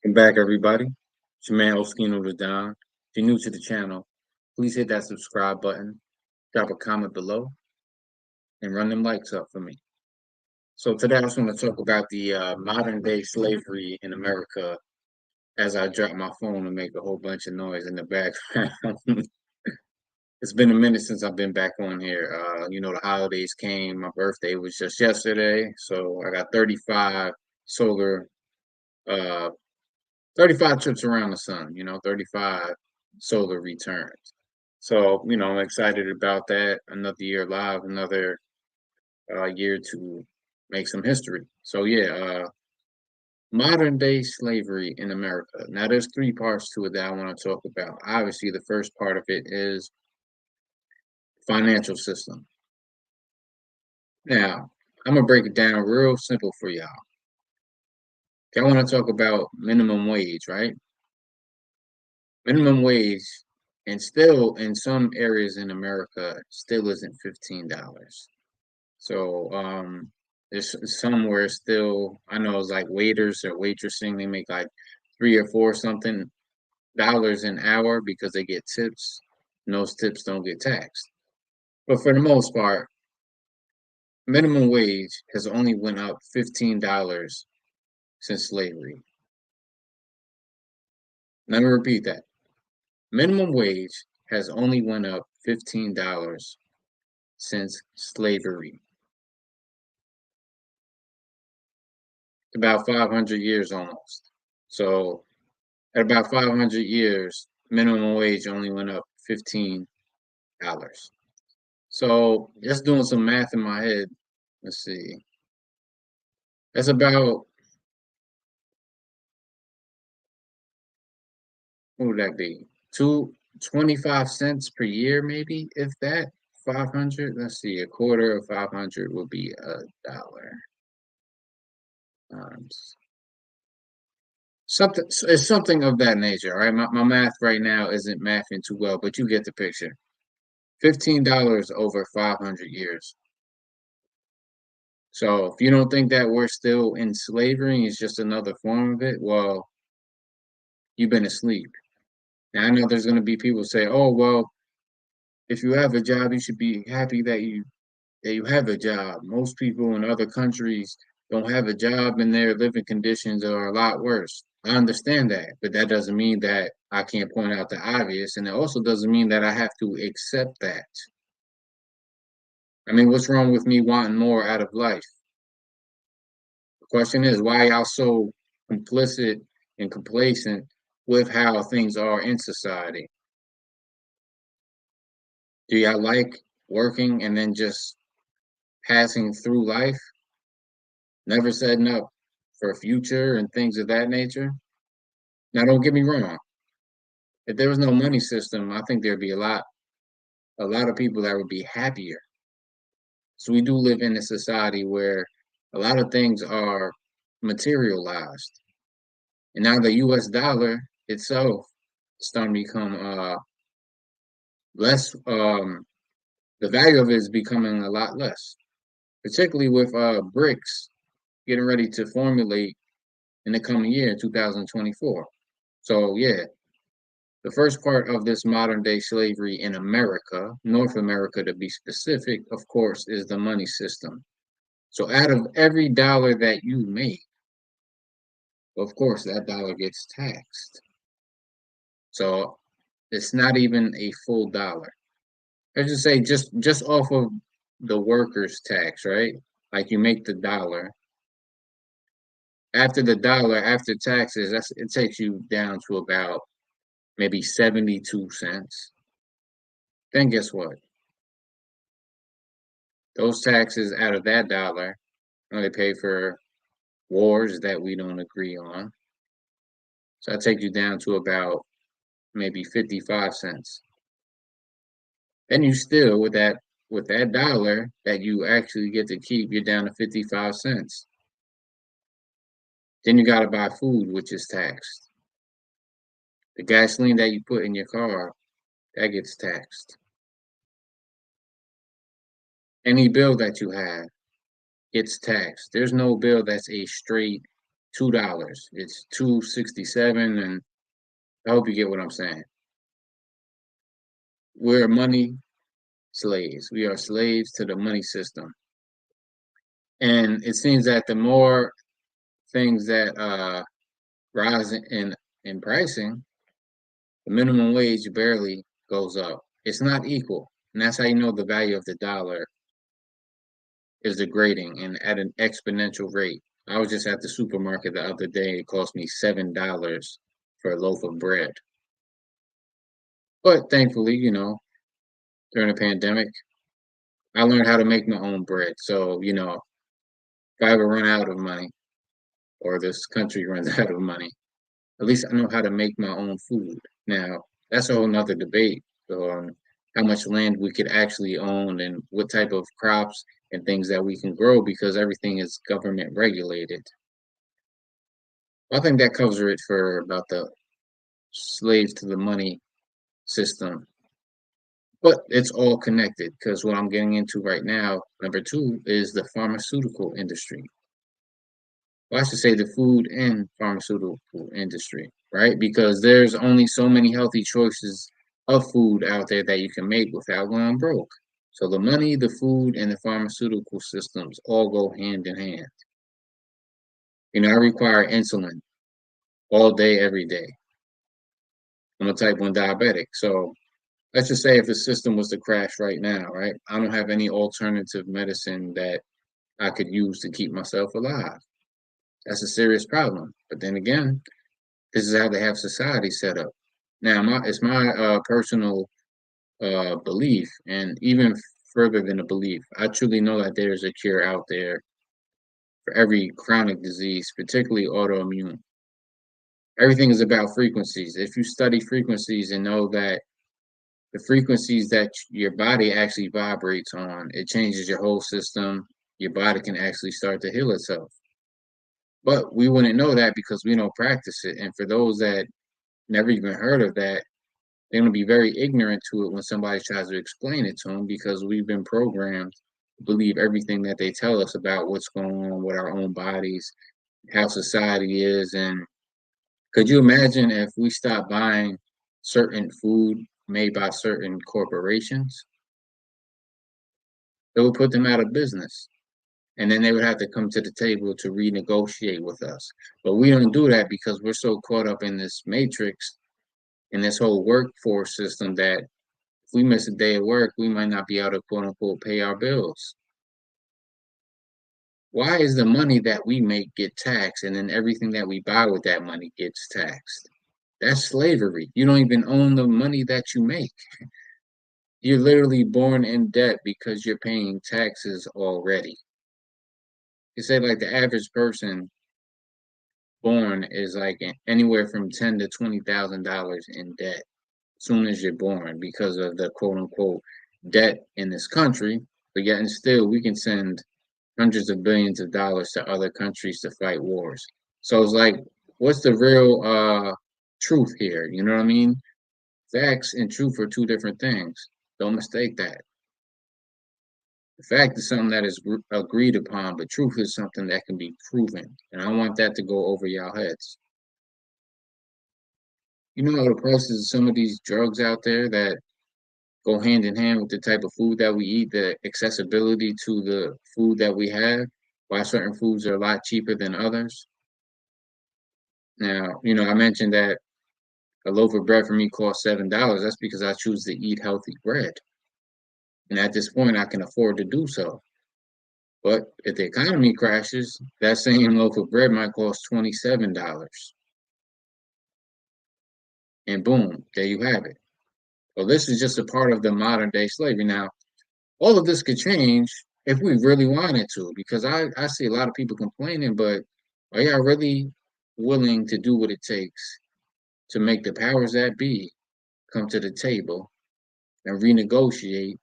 Welcome back, everybody. It's your man Oskino the Don. If you're new to the channel, please hit that subscribe button, drop a comment below, and run them likes up for me. So today I just want to talk about the modern day slavery in America as I drop my phone and make a whole bunch of noise in the background. It's been a minute since I've been back on here. The holidays came. My birthday was just yesterday, so I got 35 solar uh, 35 trips around the sun, 35 solar returns. So, I'm excited about that. Another year live, another year to make some history. So, yeah, modern day slavery in America. Now, there's three parts to it that I want to talk about. Obviously, the first part of it is financial system. Now, I'm going to break it down real simple for y'all. I want to talk about minimum wage, right? Minimum wage, and still in some areas in America, still isn't $15. So there's somewhere still, I know it's like waiters or waitressing, they make like 3 or 4 something dollars an hour because they get tips, and those tips don't get taxed. But for the most part, minimum wage has only went up $15 since slavery. Let me repeat that. Minimum wage has only went up $15 since slavery. About 500 years almost. So at about 500 years, minimum wage only went up $15. So just doing some math in my head, let's see. That's about, what would that be? 25 cents per year, maybe, if that. 500, let's see, a quarter of 500 would be $1. It's something of that nature, right? My math right now isn't mathing too well, but you get the picture. $15 over 500 years. So if you don't think that we're still in slavery, it's just another form of it, well, you've been asleep. Now I know there's going to be people say, "Oh, well, if you have a job, you should be happy that you have a job." Most people in other countries don't have a job and their living conditions are a lot worse. I understand that, but that doesn't mean that I can't point out the obvious, and it also doesn't mean that I have to accept that. I mean, what's wrong with me wanting more out of life? The question is, why y'all so complicit and complacent with how things are in society? Do y'all like working and then just passing through life, never setting up for a future and things of that nature? Now, don't get me wrong. If there was no money system, I think there'd be a lot of people that would be happier. So we do live in a society where a lot of things are materialized. And now the US dollar itself is starting to become less the value of it is becoming a lot less, particularly with BRICS getting ready to formulate in the coming year, 2024. So yeah, the first part of this modern day slavery in America, North America to be specific, of course, is the money system. So out of every dollar that you make, of course, that dollar gets taxed. So it's not even a full dollar. Let's just say just off of the workers' tax, right? Like you make the dollar. After the dollar, after taxes, it takes you down to about maybe 72 cents. Then guess what? Those taxes out of that dollar only pay for wars that we don't agree on. So that takes you down to about maybe 55 cents. Then you still with that dollar that you actually get to keep, you're down to 55 cents. Then you gotta buy food, which is taxed. The gasoline that you put in your car, that gets taxed. Any bill that you have gets taxed. There's no bill that's a straight $2. It's 2.67, and I hope you get what I'm saying. We're money slaves. We are slaves to the money system. And it seems that the more things that rise in pricing, the minimum wage barely goes up. It's not equal. And that's how you know the value of the dollar is degrading and at an exponential rate. I was just at the supermarket the other day. It cost me $7 for a loaf of bread. But thankfully, during the pandemic, I learned how to make my own bread. So, if I ever run out of money or this country runs out of money, at least I know how to make my own food. Now, that's a whole nother debate on how much land we could actually own and what type of crops and things that we can grow because everything is government regulated. I think that covers it for about the slaves to the money system. But it's all connected because what I'm getting into right now, number two, is the pharmaceutical industry. Well, I should say the food and pharmaceutical industry, right? Because there's only so many healthy choices of food out there that you can make without going broke. So the money, the food, and the pharmaceutical systems all go hand in hand. I require insulin all day, every day. I'm a type 1 diabetic. So let's just say if the system was to crash right now, right? I don't have any alternative medicine that I could use to keep myself alive. That's a serious problem. But then again, this is how they have society set up. Now, it's my personal belief, and even further than a belief, I truly know that there's a cure out there for every chronic disease, particularly autoimmune. Everything is about frequencies. If you study frequencies and know that the frequencies that your body actually vibrates on, it changes your whole system. Your body can actually start to heal itself. But we wouldn't know that because we don't practice it. And for those that never even heard of that, they're going to be very ignorant to it when somebody tries to explain it to them because we've been programmed to believe everything that they tell us about what's going on with our own bodies, how society is. And could you imagine if we stopped buying certain food made by certain corporations? It would put them out of business. And then they would have to come to the table to renegotiate with us. But we don't do that because we're so caught up in this matrix, in this whole workforce system that if we miss a day of work, we might not be able to quote unquote pay our bills. Why is the money that we make get taxed and then everything that we buy with that money gets taxed? That's slavery. You don't even own the money that you make. You're literally born in debt because you're paying taxes already. You say like the average person born is like anywhere from $10,000 to $20,000 in debt as soon as you're born because of the quote unquote debt in this country. But yet and still we can send hundreds of billions of dollars to other countries to fight wars. So it's like, what's the real truth here? You know what I mean? Facts and truth are two different things. Don't mistake that. The fact is something that is agreed upon, but truth is something that can be proven. And I want that to go over y'all heads. You know the prices of some of these drugs out there that go hand in hand with the type of food that we eat, the accessibility to the food that we have, why certain foods are a lot cheaper than others. Now, I mentioned that a loaf of bread for me costs $7. That's because I choose to eat healthy bread. And at this point, I can afford to do so. But if the economy crashes, that same loaf of bread might cost $27. And boom, there you have it. Well, this is just a part of the modern day slavery. Now, all of this could change if we really wanted to, because I see a lot of people complaining, but are y'all really willing to do what it takes to make the powers that be come to the table and renegotiate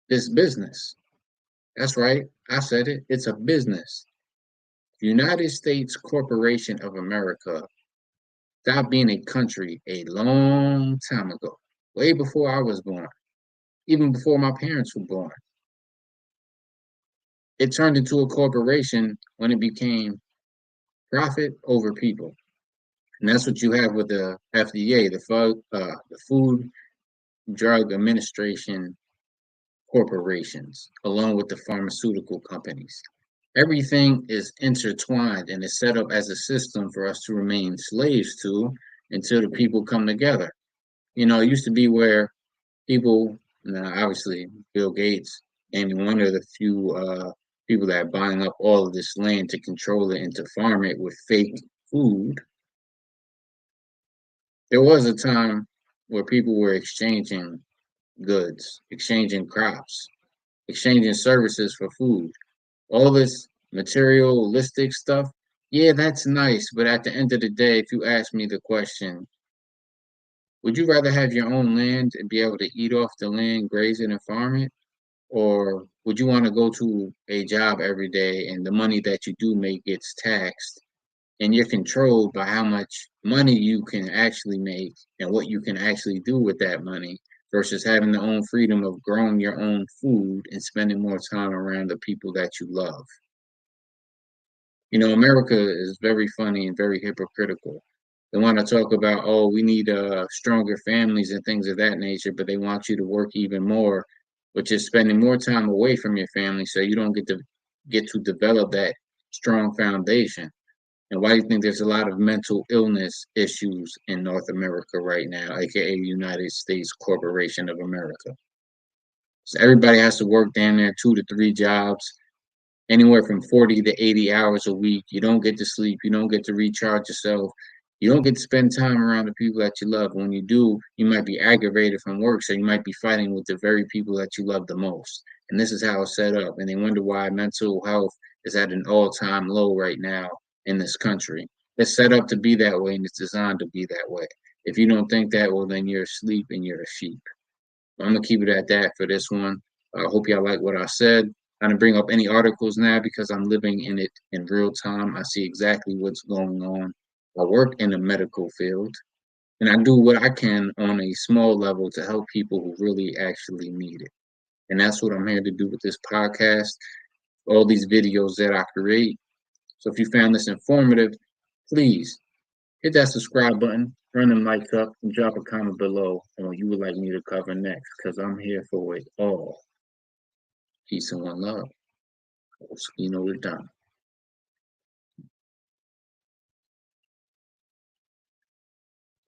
this business? That's right. I said it. It's a business. United States Corporation of America stopped being a country a long time ago, way before I was born, even before my parents were born. It turned into a corporation when it became profit over people. And that's what you have with the FDA, the Food Drug Administration corporations, along with the pharmaceutical companies. Everything is intertwined and is set up as a system for us to remain slaves to until the people come together. It used to be where people, now obviously Bill Gates, and one of the few people that are buying up all of this land to control it and to farm it with fake food. There was a time where people were exchanging goods, exchanging crops, exchanging services for food. All this materialistic stuff, yeah, that's nice. But at the end of the day, if you ask me the question, would you rather have your own land and be able to eat off the land, graze it, and farm it? Or would you want to go to a job every day and the money that you do make gets taxed and you're controlled by how much money you can actually make and what you can actually do with that money versus having the own freedom of growing your own food and spending more time around the people that you love? America is very funny and very hypocritical. They want to talk about, oh, we need stronger families and things of that nature, but they want you to work even more, which is spending more time away from your family, so you don't get to develop that strong foundation. And why do you think there's a lot of mental illness issues in North America right now, aka United States Corporation of America? So everybody has to work down there 2 to 3 jobs, anywhere from 40 to 80 hours a week. You don't get to sleep. You don't get to recharge yourself. You don't get to spend time around the people that you love. When you do, you might be aggravated from work, so you might be fighting with the very people that you love the most. And this is how it's set up. And they wonder why mental health is at an all-time low right now in this country. It's set up to be that way, and it's designed to be that way. If you don't think that, well, then you're asleep and you're a sheep. I'm gonna keep it at that for this one. I hope y'all like what I said. I didn't bring up any articles now because I'm living in it in real time. I see exactly what's going on. I work in the medical field, and I do what I can on a small level to help people who really actually need it. And that's what I'm here to do with this podcast, all these videos that I create. So if you found this informative, please hit that subscribe button, turn them lights up, and drop a comment below on what you would like me to cover next, because I'm here for it all. Peace and one love. Skino Done.